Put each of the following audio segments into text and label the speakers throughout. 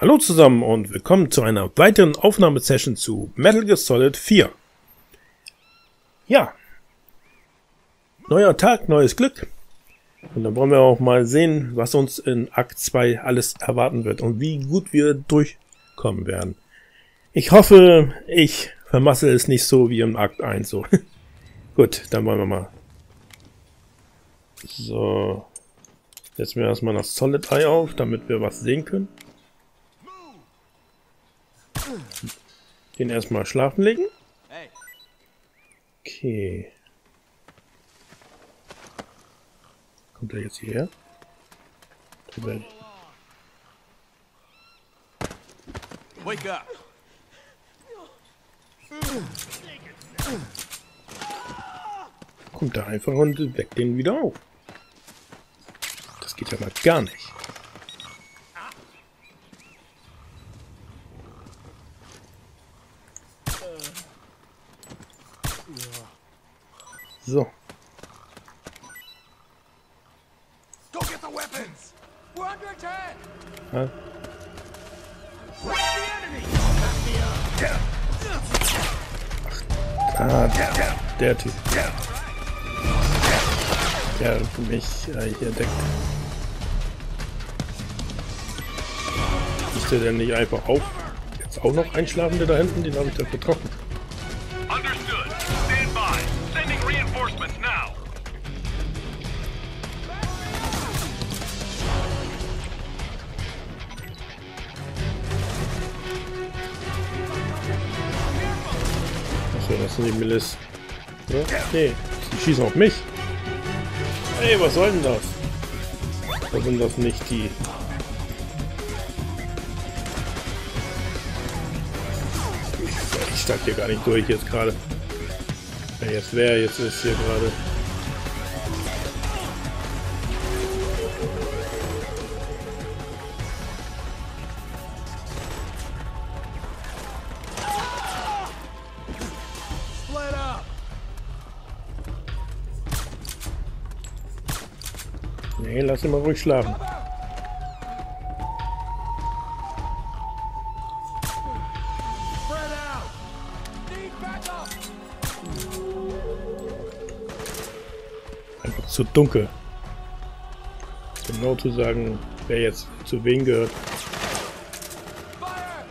Speaker 1: Hallo zusammen und willkommen zu einer weiteren Aufnahmesession zu Metal Gear Solid 4. Ja, neuer Tag, neues Glück. Und dann wollen wir auch mal sehen, was uns in Akt 2 alles erwarten wird und wie gut wir durchkommen werden. Ich hoffe, ich vermassel es nicht so wie im Akt 1. So. Gut, dann wollen wir mal. So, setzen wir erstmal das Solid Eye auf, damit wir was sehen können. Den erstmal schlafen legen. Okay. Kommt er jetzt hierher?
Speaker 2: Wake up.
Speaker 1: Kommt er einfach und weckt den wieder auf. Das geht ja mal gar nicht. So.
Speaker 2: Go get the weapons. We're under attack.
Speaker 1: Ja. Der Typ. Der mich hier deckt. Ist der denn nicht einfach auf? Jetzt auch noch einschlafende da hinten? Den habe ich doch getroffen.
Speaker 3: Understood. Stand by. Sending reinforcements now.
Speaker 1: Achso, das sind die Millis. Ja? Nee, die schießen auf mich. Ey, was soll denn das? Oder sind das nicht die? Ich steig hier gar nicht durch jetzt gerade. Wer jetzt ist hier gerade.
Speaker 2: Split up.
Speaker 1: Nee, lass ihn mal ruhig schlafen.
Speaker 2: Spread out. Need backup.
Speaker 1: Einfach zu dunkel. Genau zu sagen, wer jetzt zu wem gehört.
Speaker 2: Fire.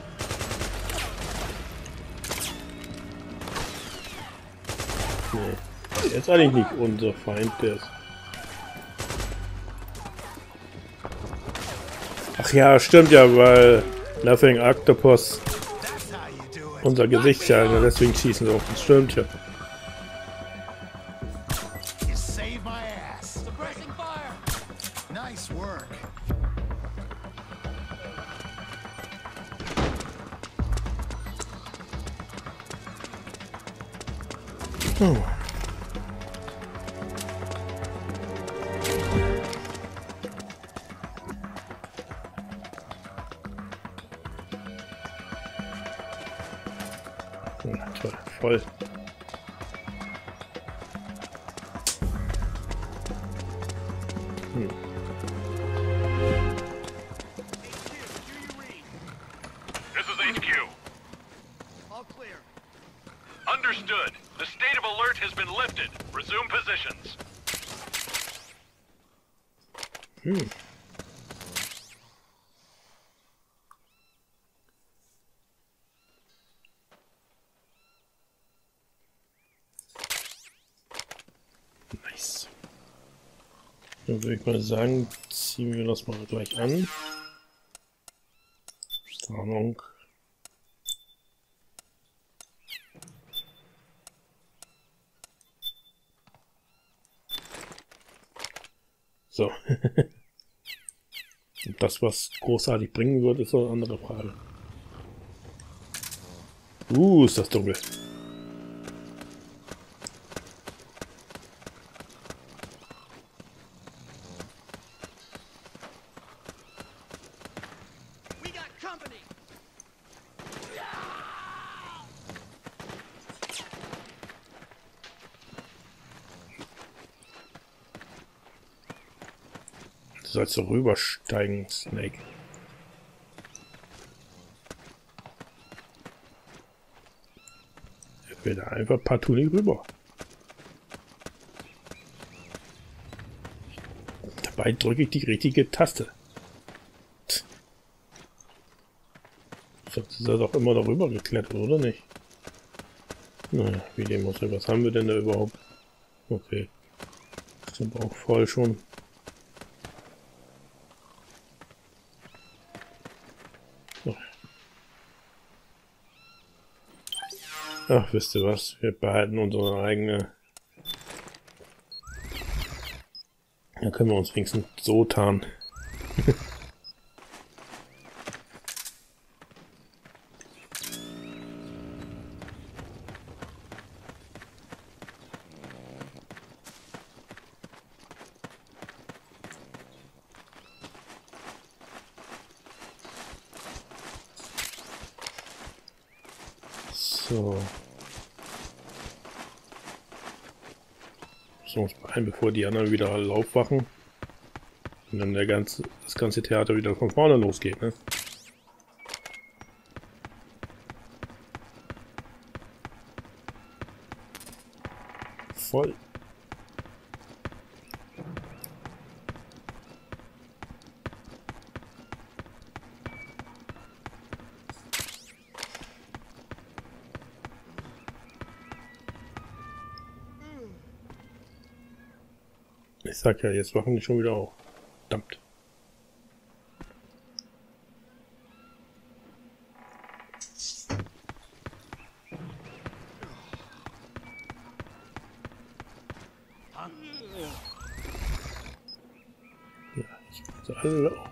Speaker 1: Nee, der ist eigentlich nicht unser Feind, der ist. Ach ja, stimmt ja, weil Laughing Octopus
Speaker 2: That's how you do it.
Speaker 1: unser Gesicht ja, deswegen schießen sie auf uns. Stimmt ja.
Speaker 2: You saved my ass. Suppressing fire. Nice work.
Speaker 1: Oh. Ja, toll, voll.
Speaker 3: This is HQ.
Speaker 2: All clear.
Speaker 3: Understood. The state of alert has been lifted. Resume positions.
Speaker 1: Nice. Dann würde ich mal sagen, ziehen wir das mal gleich an. Warnung. So. Und das, was großartig bringen wird, ist so eine andere Frage. Ist das dunkel.
Speaker 2: We got company.
Speaker 1: Du sollst so rübersteigen, Snake. will da einfach partout nicht rüber. Dabei drücke ich die richtige Taste. Sonst ist er doch immer darüber geklettert, oder nicht? Naja, wie dem muss er. Was haben wir denn da überhaupt? Okay. Ist aber auch voll schon. Ach, wisst ihr was? Wir behalten unsere eigene. Dann können wir uns wenigstens so tarnen. So. Müssen wir uns beeilen, bevor die anderen wieder alle aufwachen. Und dann das ganze Theater wieder von vorne losgeht, ne? Voll. Ich sag ja, jetzt wachen die schon wieder auf. Verdammt. Ja, ich muss alle auf.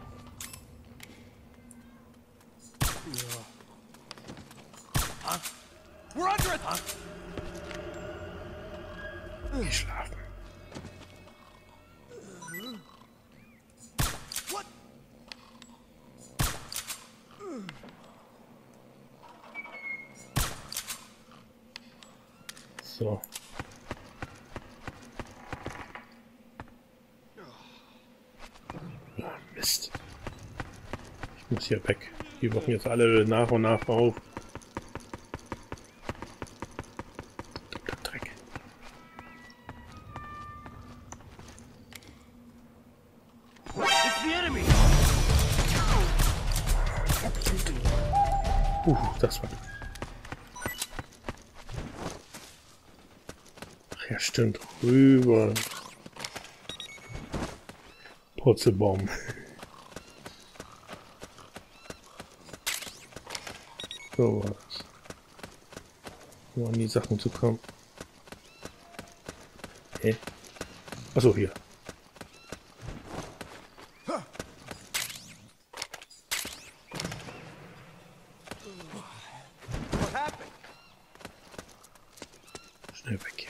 Speaker 1: Die schlafen. So. Ja, Mist. Ich muss hier weg. Die wachen jetzt alle nach und nach auf. Dreck. Das war... Ach ja, stimmt. Rüber. Purzelbaum. So war das. Um an die Sachen zu kommen. Hä? Achso, hier. Schnell weg hier.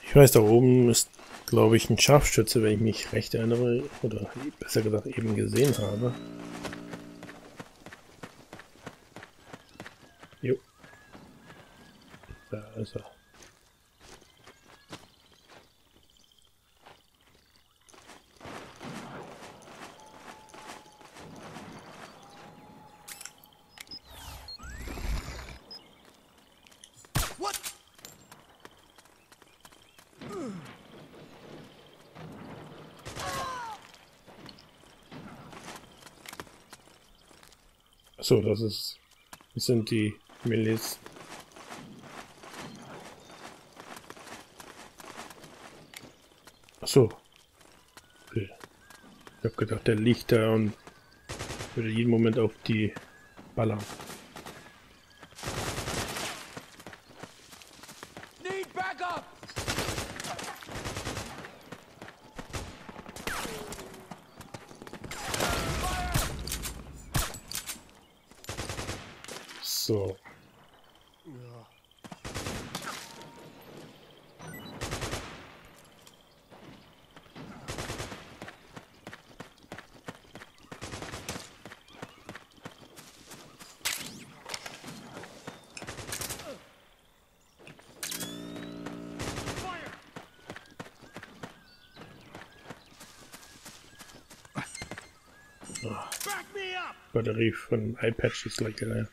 Speaker 1: Ich weiß, da oben ist, glaube ich, ein Scharfschütze, wenn ich mich recht erinnere. Oder besser gesagt eben gesehen habe. Jo. Da ist er. Achso, das sind die Miliz. Achso. Okay. Ich hab gedacht, der liegt da und würde jeden Moment auf die ballern.
Speaker 2: Need backup!
Speaker 1: So.
Speaker 2: Back me up.
Speaker 1: Batterie von iPad ist gleich leer.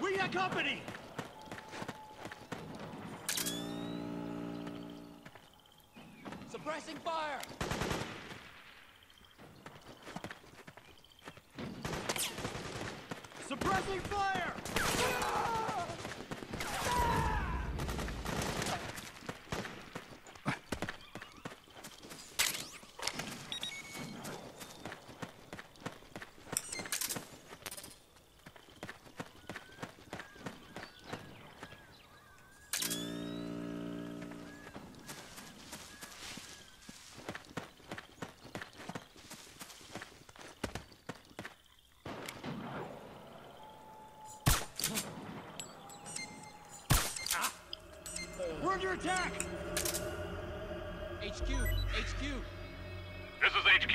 Speaker 2: We got company. Suppressing fire. Suppressing fire. We're under attack! HQ! HQ!
Speaker 3: This is HQ.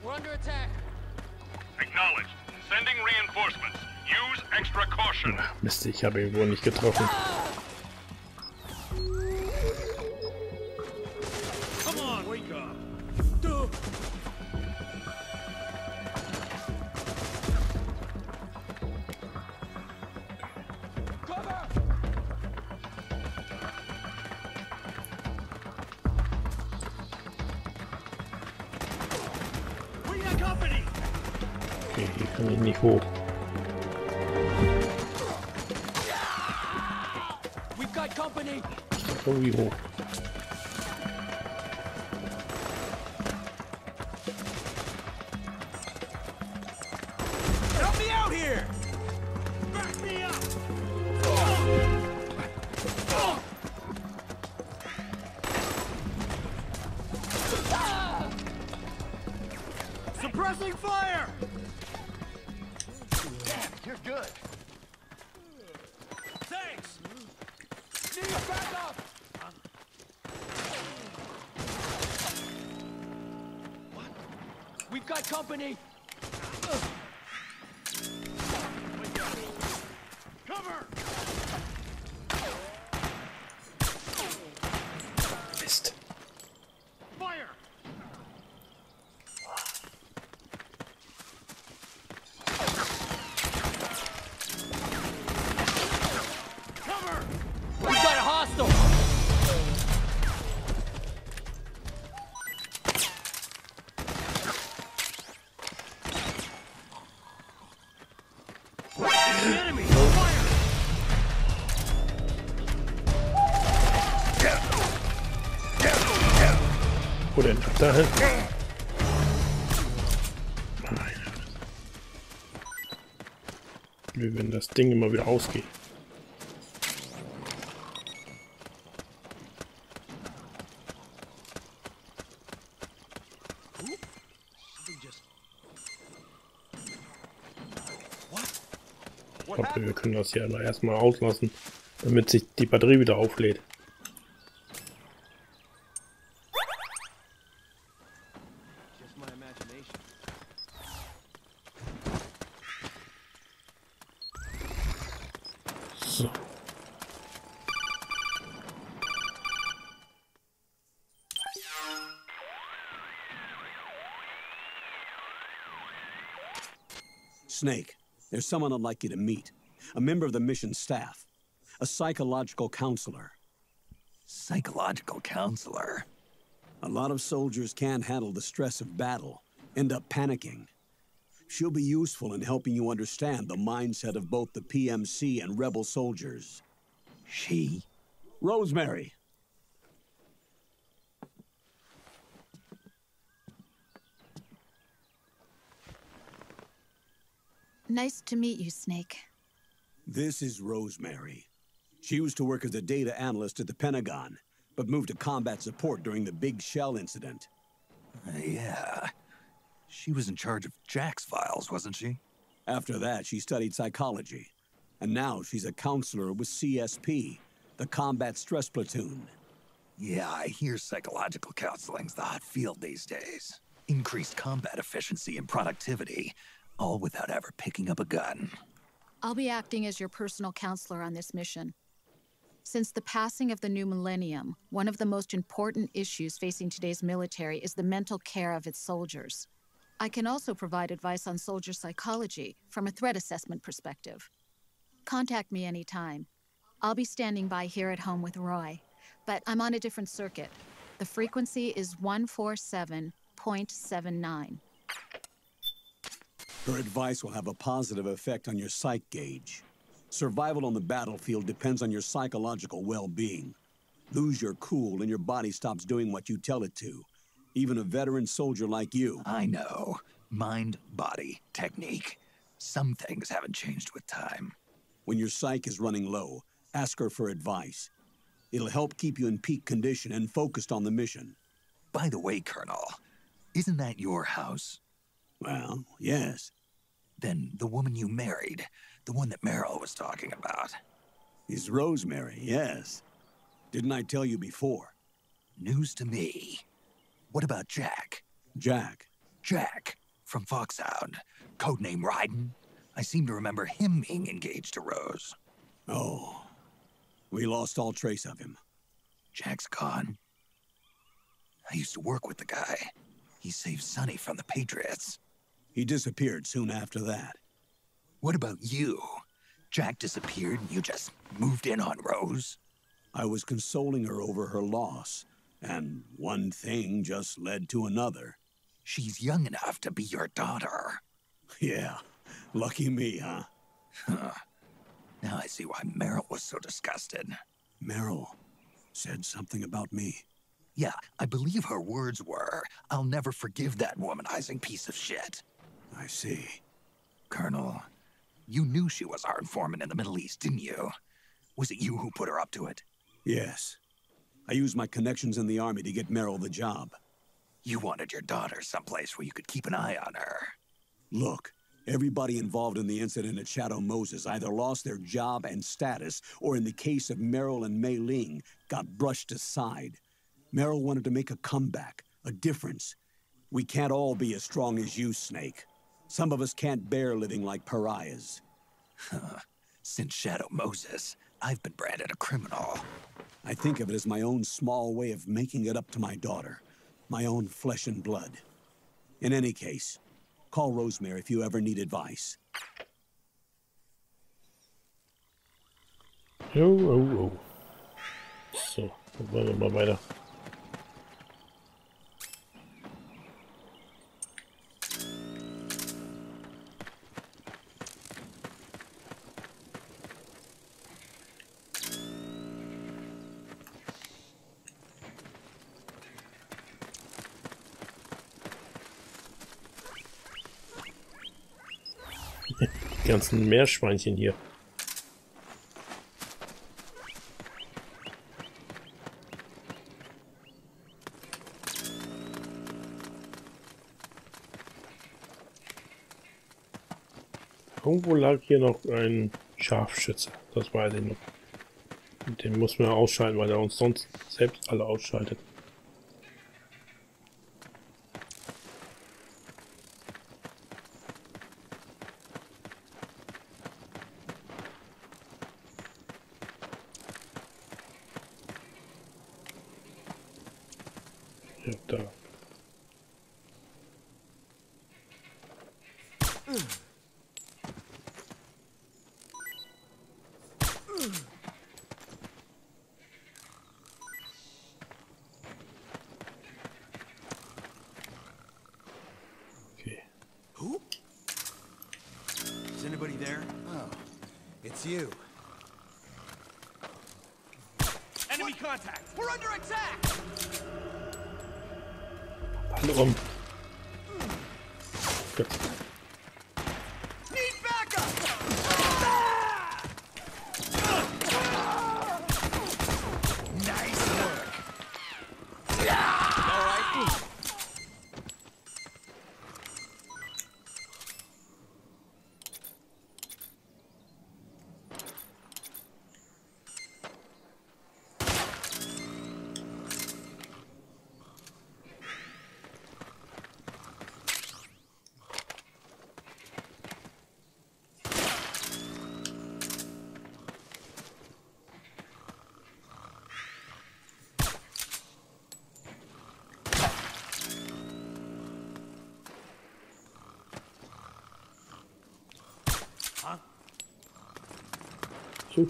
Speaker 2: We're under attack!
Speaker 3: Acknowledged. Sending reinforcements. Use extra caution.
Speaker 1: Mist, ich habe ihn wohl nicht getroffen.
Speaker 2: Come on, wake up! Cover! We got company!
Speaker 1: Okay, hier kann ich nicht hoch.
Speaker 2: We've got company!
Speaker 1: Irgendwie hoch.
Speaker 2: Help me out here! Back me up! Suppressing fire! Damn, you're good. Thanks! Need backup! What? We've got company! Cover!
Speaker 1: Mist.
Speaker 2: Fire! Cover! We've got a hostile! The enemy! Fire!
Speaker 1: Wo denn? Dahin? Nein. Blöd, wenn das Ding immer wieder ausgeht. Ich glaube, wir können das ja erstmal auslassen, damit sich die Batterie wieder auflädt.
Speaker 2: Just my imagination.
Speaker 1: So.
Speaker 4: Snake, there's someone I'd like you to meet. A member of the mission staff. A psychological counselor.
Speaker 5: Psychological counselor?
Speaker 4: A lot of soldiers can't handle the stress of battle, end up panicking. She'll be useful in helping you understand the mindset of both the PMC and rebel soldiers.
Speaker 5: She?
Speaker 4: Rosemary.
Speaker 6: Nice to meet you, Snake.
Speaker 4: This is Rosemary. She used to work as a data analyst at the Pentagon, but moved to combat support during the Big Shell incident.
Speaker 5: Yeah. She was in charge of Jack's files, wasn't she?
Speaker 4: After that, she studied psychology. And now she's a counselor with CSP, the Combat Stress Platoon.
Speaker 5: Yeah, I hear psychological counseling's the hot field these days. Increased combat efficiency and productivity, all without ever picking up a gun.
Speaker 6: I'll be acting as your personal counselor on this mission. Since the passing of the new millennium, one of the most important issues facing today's military is the mental care of its soldiers. I can also provide advice on soldier psychology from a threat assessment perspective. Contact me anytime. I'll be standing by here at home with Roy, but I'm on a different circuit. The frequency is 147.79.
Speaker 4: Her advice will have a positive effect on your psych gauge. Survival on the battlefield depends on your psychological well-being. Lose your cool and your body stops doing what you tell it to. Even a veteran soldier like you.
Speaker 5: I know. Mind, body, technique. Some things haven't changed with time.
Speaker 4: When your psyche is running low, ask her for advice. It'll help keep you in peak condition and focused on the mission.
Speaker 5: By the way, Colonel, isn't that your house?
Speaker 4: Well, yes.
Speaker 5: Then the woman you married, the one that Meryl was talking about.
Speaker 4: Is Rosemary, yes. Didn't I tell you before?
Speaker 5: News to me. What about Jack?
Speaker 4: Jack.
Speaker 5: Jack, from Foxhound. Codename Ryden. I seem to remember him being engaged to Rose.
Speaker 4: Oh. We lost all trace of him.
Speaker 5: Jack's gone. I used to work with the guy. He saved Sonny from the Patriots.
Speaker 4: He disappeared soon after that.
Speaker 5: What about you? Jack disappeared and you just moved in on Rose?
Speaker 4: I was consoling her over her loss, and one thing just led to another.
Speaker 5: She's young enough to be your daughter.
Speaker 4: Yeah, lucky me, huh?
Speaker 5: Huh. Now I see why Meryl was so disgusted.
Speaker 4: Meryl said something about me.
Speaker 5: Yeah, I believe her words were, "I'll never forgive that womanizing piece of shit."
Speaker 4: I see.
Speaker 5: Colonel, you knew she was our informant in the Middle East, didn't you? Was it you who put her up to it?
Speaker 4: Yes. I used my connections in the army to get Meryl the job.
Speaker 5: You wanted your daughter someplace where you could keep an eye on her.
Speaker 4: Look, everybody involved in the incident at Shadow Moses either lost their job and status, or in the case of Meryl and Mei Ling, got brushed aside. Meryl wanted to make a comeback, a difference. We can't all be as strong as you, Snake. Some of us can't bear living like pariahs.
Speaker 5: Since Shadow Moses, I've been branded a criminal.
Speaker 4: I think of it as my own small way of making it up to my daughter. My own flesh and blood. In any case, call Rosemary if you ever need advice.
Speaker 1: Oh. So, dann wollen wir mal weiter. Die ganzen Meerschweinchen hier. Irgendwo lag hier noch ein Scharfschütze. Das weiß ich noch. Und den muss man ausschalten, weil er uns sonst selbst alle ausschaltet. Ja, da. Okay.
Speaker 2: Who? Is anybody there? Oh, it's you. Enemy contact! We're under attack!
Speaker 1: Alle rum. Gut.
Speaker 2: Need backup! Nice work. All right.
Speaker 1: So.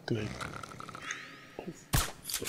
Speaker 1: Gleich. So.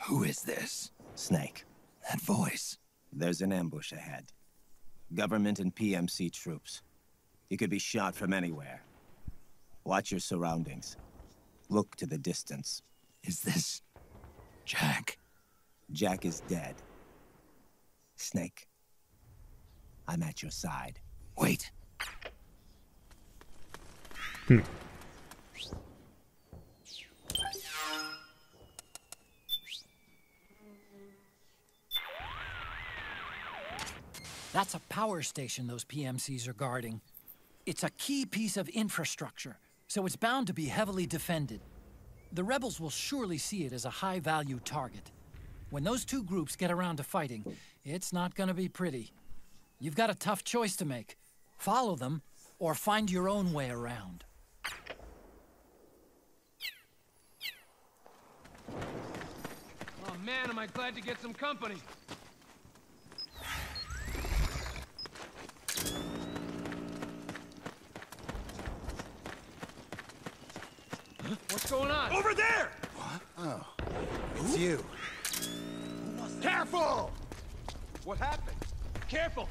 Speaker 5: Who is this?
Speaker 7: Snake.
Speaker 5: That voice.
Speaker 7: There's an ambush ahead. Government and PMC troops. You could be shot from anywhere. Watch your surroundings. Look to the distance.
Speaker 5: Is this Jack?
Speaker 7: Jack is dead. Snake, I'm at your side.
Speaker 5: Wait.
Speaker 8: That's a power station those PMCs are guarding. It's a key piece of infrastructure, so it's bound to be heavily defended. The rebels will surely see it as a high-value target. When those two groups get around to fighting, it's not gonna be pretty. You've got a tough choice to make. Follow them, or find your own way around.
Speaker 9: Oh man, am I glad to get some company. What's going on?
Speaker 2: Over there! What? Oh. It's you. Careful!
Speaker 9: What happened? Careful!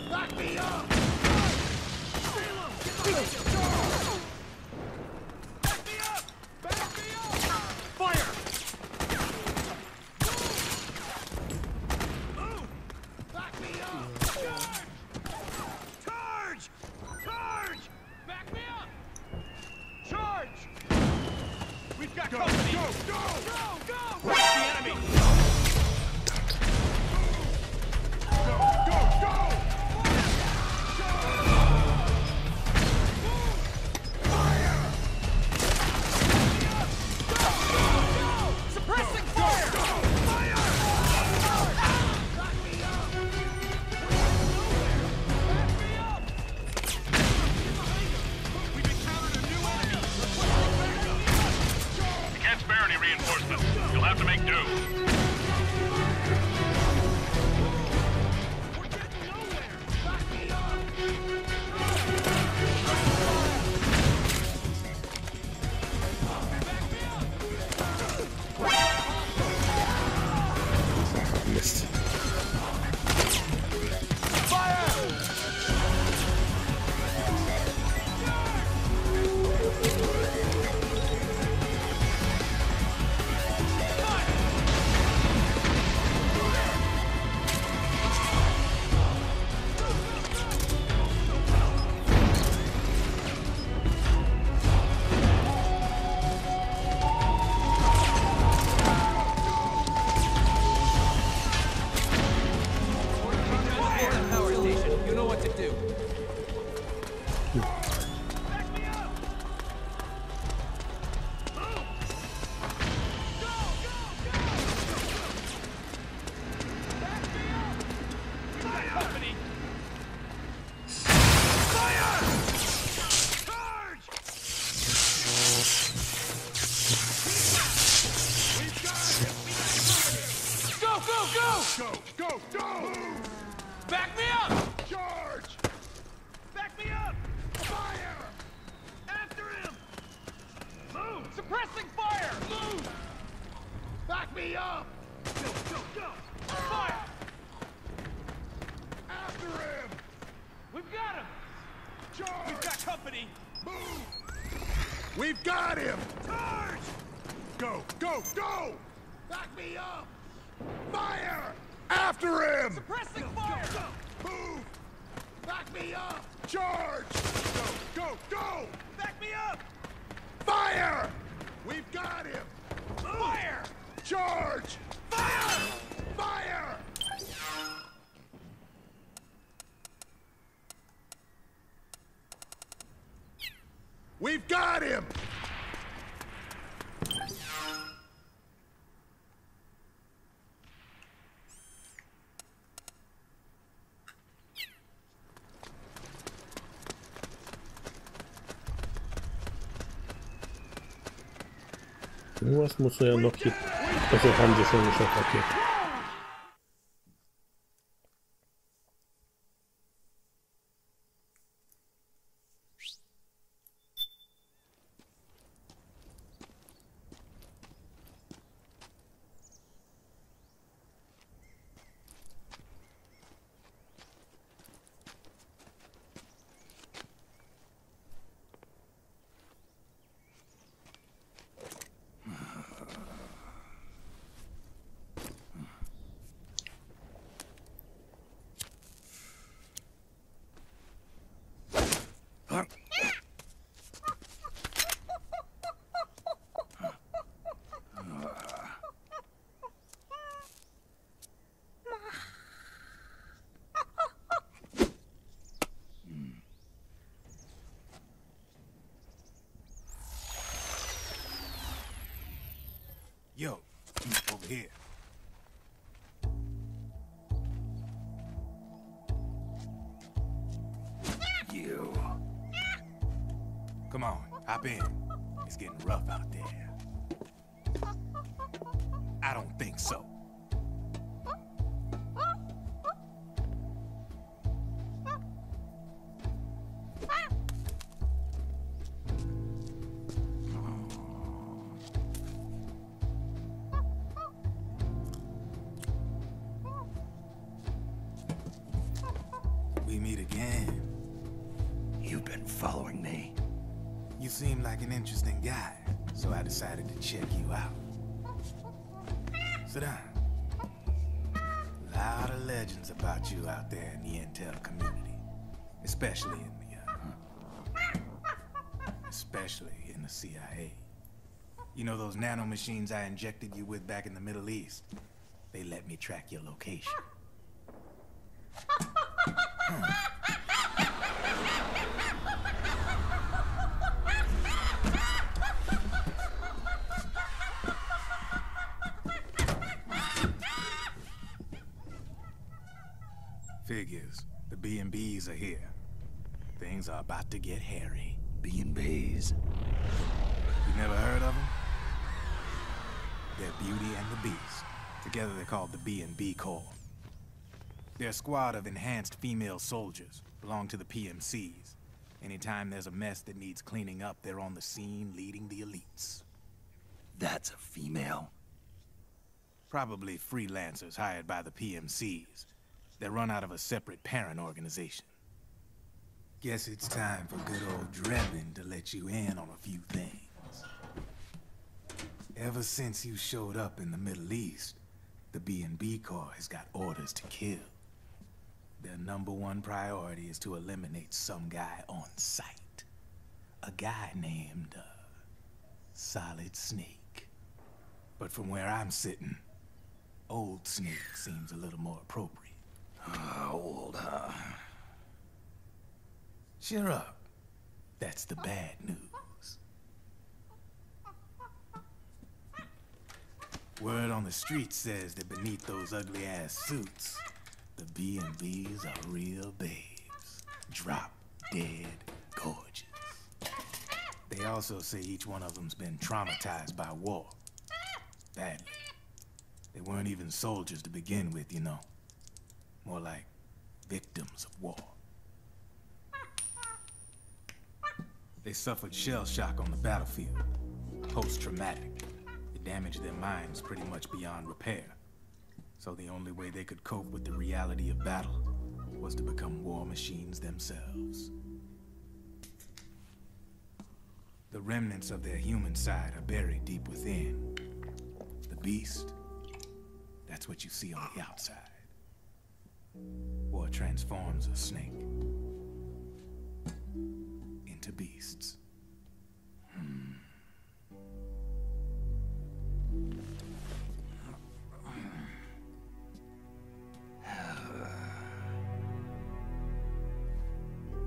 Speaker 2: Back me up!
Speaker 9: Fire!
Speaker 2: Back me up!
Speaker 9: Charge! Charge! Back me up! Charge! We've got company! Go! Go! Go! Go! Where's the enemy? Go! Go! Go! Suppressing fire! We've encountered a new enemy!
Speaker 3: You can't spare any reinforcements. You'll have to make do.
Speaker 2: We're getting nowhere! Back me up!
Speaker 1: Mist.
Speaker 9: Power station, you know what to do. Company! Go! Go! Go!
Speaker 2: Go! Go! Go!
Speaker 9: Back me up!
Speaker 2: Charge!
Speaker 9: Back me up!
Speaker 2: Fire!
Speaker 9: After him! Move! Suppressing fire! Move!
Speaker 2: Back me up!
Speaker 9: Go! Go! Go! Fire!
Speaker 2: After him!
Speaker 9: We've got him!
Speaker 2: Charge!
Speaker 9: We've got company!
Speaker 2: Move! We've got him!
Speaker 9: Charge!
Speaker 2: Go! Go! Go! Back me up! Fire! After him!
Speaker 9: Suppressing fire!
Speaker 2: Move! Back me up! Charge! Go! Go! Go!
Speaker 9: Back me up!
Speaker 2: Fire! We've got him!
Speaker 9: Fire!
Speaker 2: Charge!
Speaker 9: Fire!
Speaker 2: Fire! We've got him!
Speaker 1: Irgendwas muss er ja noch hier. Also haben sie schon geschafft, okay.
Speaker 5: Yo, over here. You. Come on, hop in. It's getting rough out there. I don't think so.
Speaker 10: meet again.
Speaker 5: You've been following me.
Speaker 10: You seem like an interesting guy, so I decided to check you out. Sit down. A lot of legends about you out there in the intel community, especially in the CIA. You know those nanomachines I injected you with back in the Middle East? They let me track your location. Figures. The B&Bs are here. Things are about to get hairy.
Speaker 5: B&Bs.
Speaker 10: You never heard of them? They're Beauty and the Beast. Together they're called the B&B Corps. They're a squad of enhanced female soldiers, belong to the PMCs. Anytime there's a mess that needs cleaning up, they're on the scene leading the elites.
Speaker 5: That's a female?
Speaker 10: Probably freelancers hired by the PMCs. They're run out of a separate parent organization. Guess it's time for good old Drebin to let you in on a few things. Ever since you showed up in the Middle East, the B&B Corps has got orders to kill. Their #1 priority is to eliminate some guy on sight. A guy named, Solid Snake. But from where I'm sitting, Old Snake seems a little more appropriate.
Speaker 5: Old, huh?
Speaker 10: Cheer up. That's the bad news. Word on the street says that beneath those ugly-ass suits, the B&Bs are real babes. Drop dead gorgeous. They also say each one of them's been traumatized by war. Badly. They weren't even soldiers to begin with, you know. More like victims of war. They suffered shell shock on the battlefield. Post-traumatic. It damaged their minds pretty much beyond repair. So the only way they could cope with the reality of battle was to become war machines themselves. The remnants of their human side are buried deep within. The beast, that's what you see on the outside. War transforms a snake into beasts.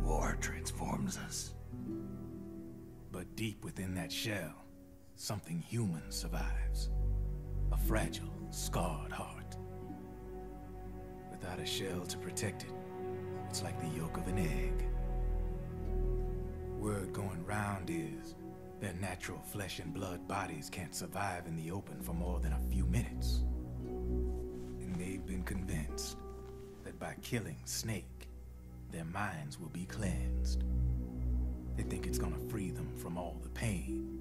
Speaker 5: War transforms us.
Speaker 10: But deep within that shell, something human survives. A fragile, scarred heart. Without a shell to protect it, it's like the yolk of an egg. Word going round is their natural flesh and blood bodies can't survive in the open for more than a few minutes. And they've been convinced that by killing Snake, their minds will be cleansed. They think it's gonna free them from all the pain,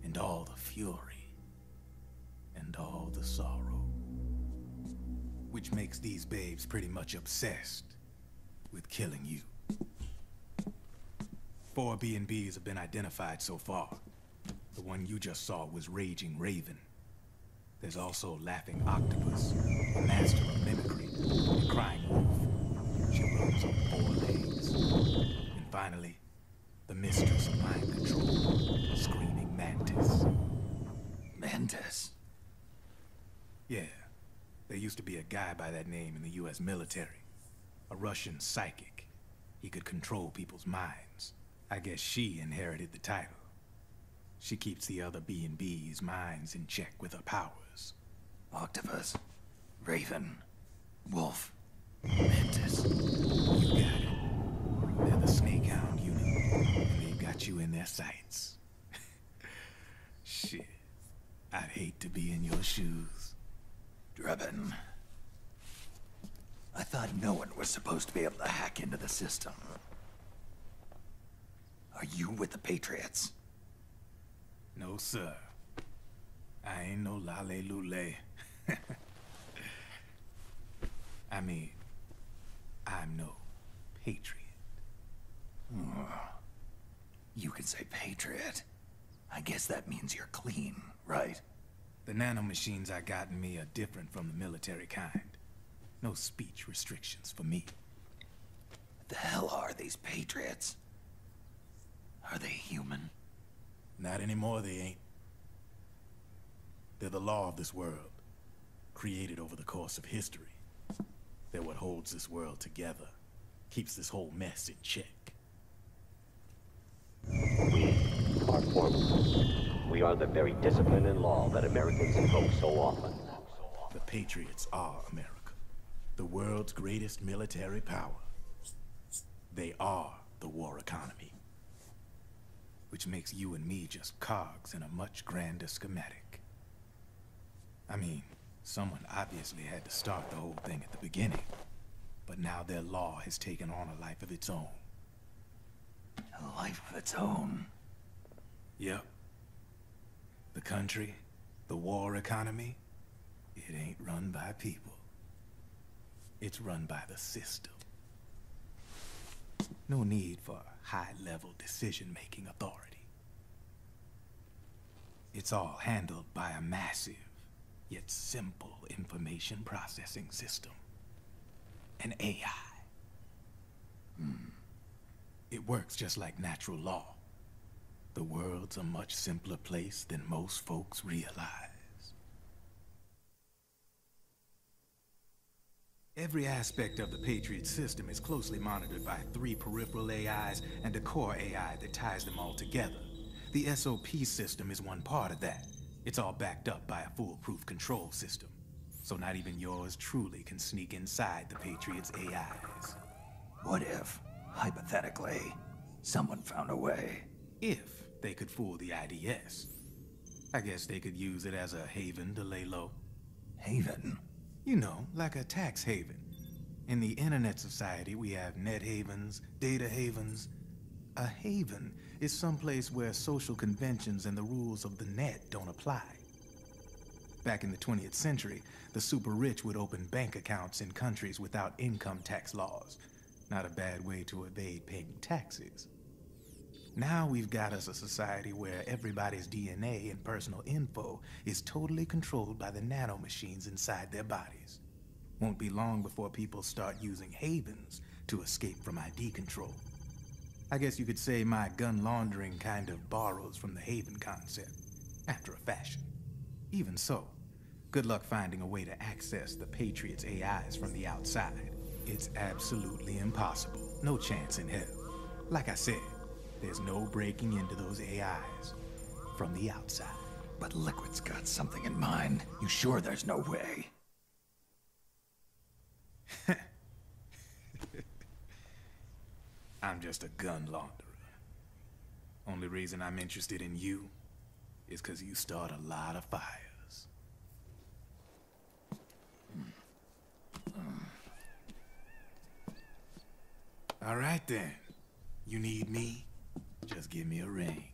Speaker 10: and all the fury, and all the sorrow. Which makes these babes pretty much obsessed with killing you. 4 B&Bs have been identified so far. The one you just saw was Raging Raven. There's also Laughing Octopus, the master of mimicry, and Crying Wolf. She runs on 4 legs. And finally, the mistress of mind control, Screaming Mantis.
Speaker 5: Mantis?
Speaker 10: Yeah. There used to be a guy by that name in the US military. A Russian psychic. He could control people's minds. I guess she inherited the title. She keeps the other B&B's minds in check with her powers.
Speaker 5: Octopus, Raven, Wolf, Mantis.
Speaker 10: You got it. They're the Snake Hound unit, and they've got you in their sights. Shit. I'd hate to be in your shoes.
Speaker 5: Drebin. I thought no one was supposed to be able to hack into the system. Are you with the Patriots?
Speaker 10: No, sir. I ain't no lale-lule. I mean, I'm no patriot.
Speaker 5: You can say patriot. I guess that means you're clean, right?
Speaker 10: The nanomachines I got in me are different from the military kind. No speech restrictions for me.
Speaker 5: What the hell are these patriots? Are they human?
Speaker 10: Not anymore, they ain't. They're the law of this world, created over the course of history. They're what holds this world together, keeps this whole mess in check.
Speaker 11: We are formless. We are the very discipline and law that Americans invoke so often.
Speaker 10: The Patriots are America, the world's greatest military power. They are the war economy, which makes you and me just cogs in a much grander schematic. I mean, someone obviously had to start the whole thing at the beginning, but now their law has taken on a life of its own.
Speaker 5: A life of its own?
Speaker 10: Yep. The country, the war economy, it ain't run by people. It's run by the system. No need for high-level decision-making authority. It's all handled by a massive, yet simple information processing system. An AI. It works just like natural law. The world's a much simpler place than most folks realize. Every aspect of the Patriot system is closely monitored by 3 peripheral AIs and a core AI that ties them all together. The SOP system is one part of that. It's all backed up by a foolproof control system. So not even yours truly can sneak inside the Patriots' AIs.
Speaker 5: What if, hypothetically, someone found a way?
Speaker 10: If they could fool the IDS. I guess they could use it as a haven to lay low.
Speaker 5: Haven?
Speaker 10: You know, like a tax haven. In the internet society, we have net havens, data havens. A haven is someplace where social conventions and the rules of the net don't apply. Back in the 20th century, the super rich would open bank accounts in countries without income tax laws. Not a bad way to evade paying taxes. Now we've got us a society where everybody's DNA and personal info is totally controlled by the nanomachines inside their bodies. Won't be long before people start using havens to escape from ID control. I guess you could say my gun laundering kind of borrows from the haven concept, after a fashion. Even so, good luck finding a way to access the Patriots' AIs from the outside. It's absolutely impossible. No chance in hell. Like I said, there's no breaking into those AIs from the outside.
Speaker 5: But Liquid's got something in mind. You sure there's no way?
Speaker 10: I'm just a gun launderer. Only reason I'm interested in you is because you start a lot of fires. All right then. You need me? Just give me a ring.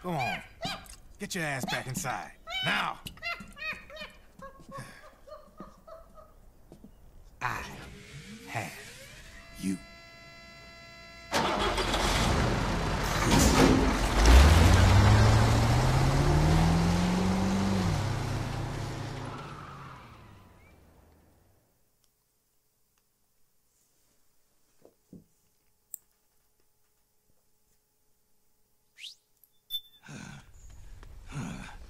Speaker 10: Go on. Get your ass back inside. Now! I have you.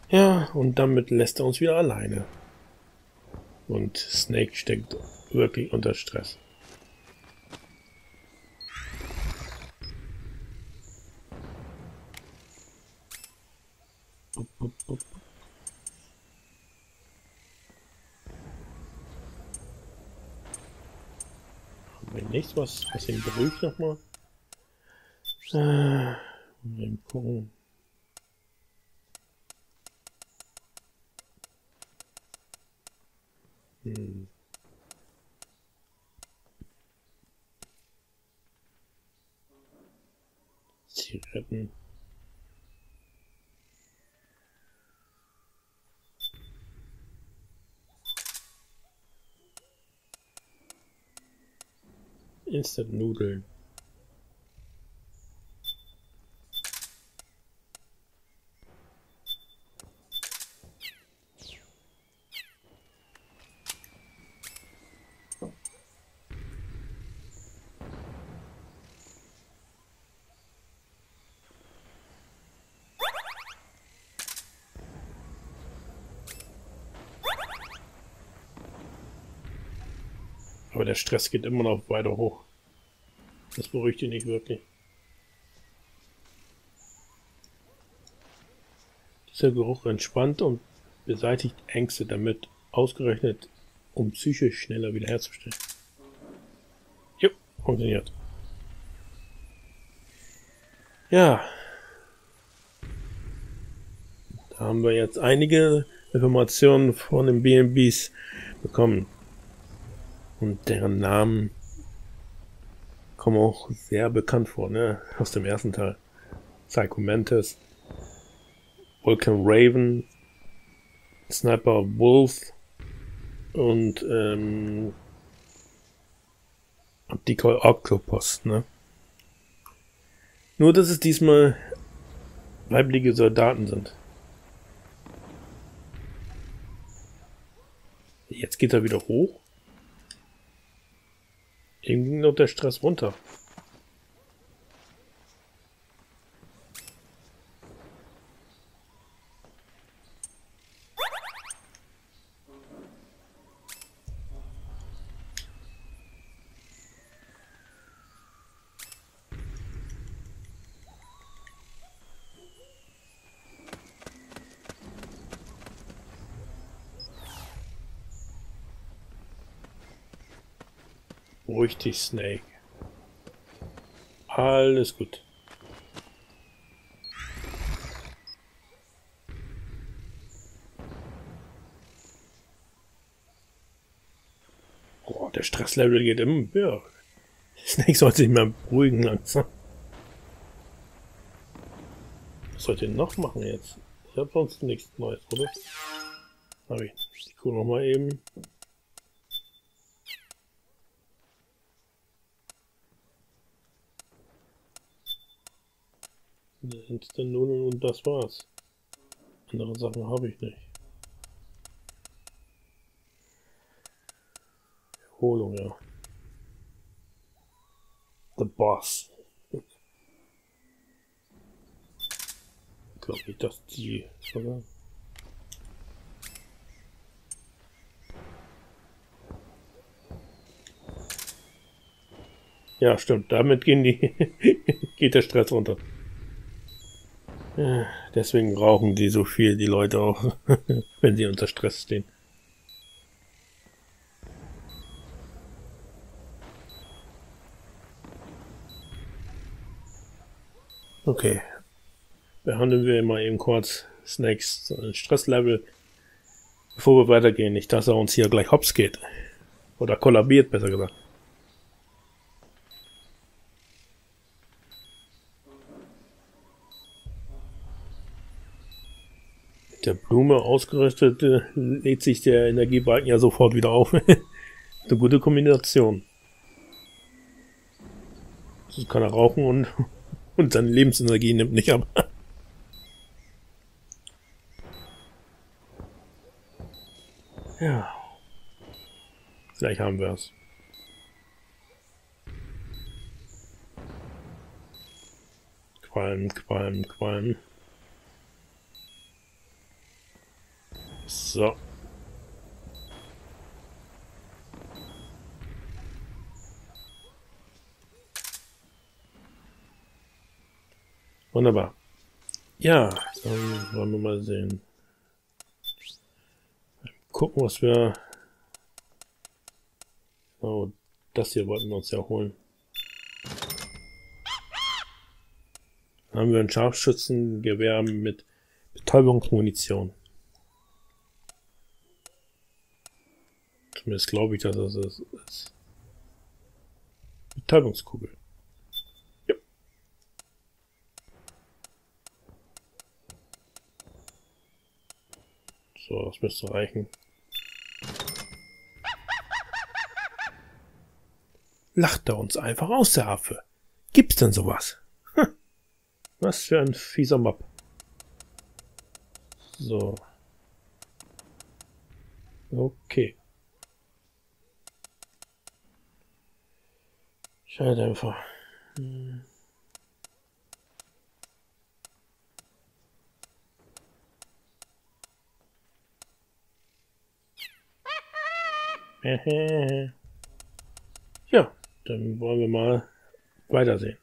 Speaker 1: Ja, und damit lässt er uns wieder alleine. Und Snake steckt wirklich unter Stress. Haben wir nichts, was ihn beruhigt nochmal? Mal gucken. retten. Instant-Nudeln. Aber der Stress geht immer noch weiter hoch. Das beruhigt ihn nicht wirklich. Dieser Geruch entspannt und beseitigt Ängste, damit ausgerechnet, um psychisch schneller wiederherzustellen. Jo, funktioniert. Ja. Da haben wir jetzt einige Informationen von den B&Bs bekommen. Und deren Namen kommen auch sehr bekannt vor, ne? Aus dem ersten Teil. Psycho Mantis, Vulcan Raven, Sniper Wolf und Decoy Octopus, ne? Nur, dass es diesmal weibliche Soldaten sind. Jetzt geht er wieder hoch. Irgendwie ging noch der Stress runter. Ruhig dich, Snake. Alles gut. Boah, der Stresslevel geht immer höher. Snake sollte sich mal beruhigen langsam. Was sollt ihr noch machen jetzt? Ich habe sonst nichts Neues, oder? Hab ich. Ich gucke noch mal eben. Instant-Nudeln und das war's. Andere Sachen habe ich nicht. Erholung, ja. The Boss. Ich glaube nicht, dass die... Oder? Ja, stimmt. Damit gehen geht der Stress runter. Ja, deswegen rauchen die so viel, die Leute auch, wenn sie unter Stress stehen. Okay. Behandeln wir mal eben kurz Snakes Stresslevel, bevor wir weitergehen. Nicht, dass er uns hier gleich hops geht. Oder kollabiert, besser gesagt. Der Blume ausgerüstet, lädt sich der Energiebalken ja sofort wieder auf. Eine gute Kombination. So kann er rauchen und seine Lebensenergie nimmt nicht ab. Ja. Vielleicht haben wir es. Qualm, Qualm, Qualm. So. Wunderbar. Ja, dann wollen wir mal sehen. Gucken, was wir... Oh, das hier wollten wir uns ja holen. Dann haben wir ein Scharfschützengewehr mit Betäubungsmunition. Zumindest glaube ich, dass das ist. Betäubungskugel. Ja. So, das müsste reichen. Lacht er uns einfach aus, der Affe. Gibt's denn sowas? Hm. Was für ein fieser Mob. So. Okay. Schalldämpfer. Ja, dann wollen wir mal weitersehen.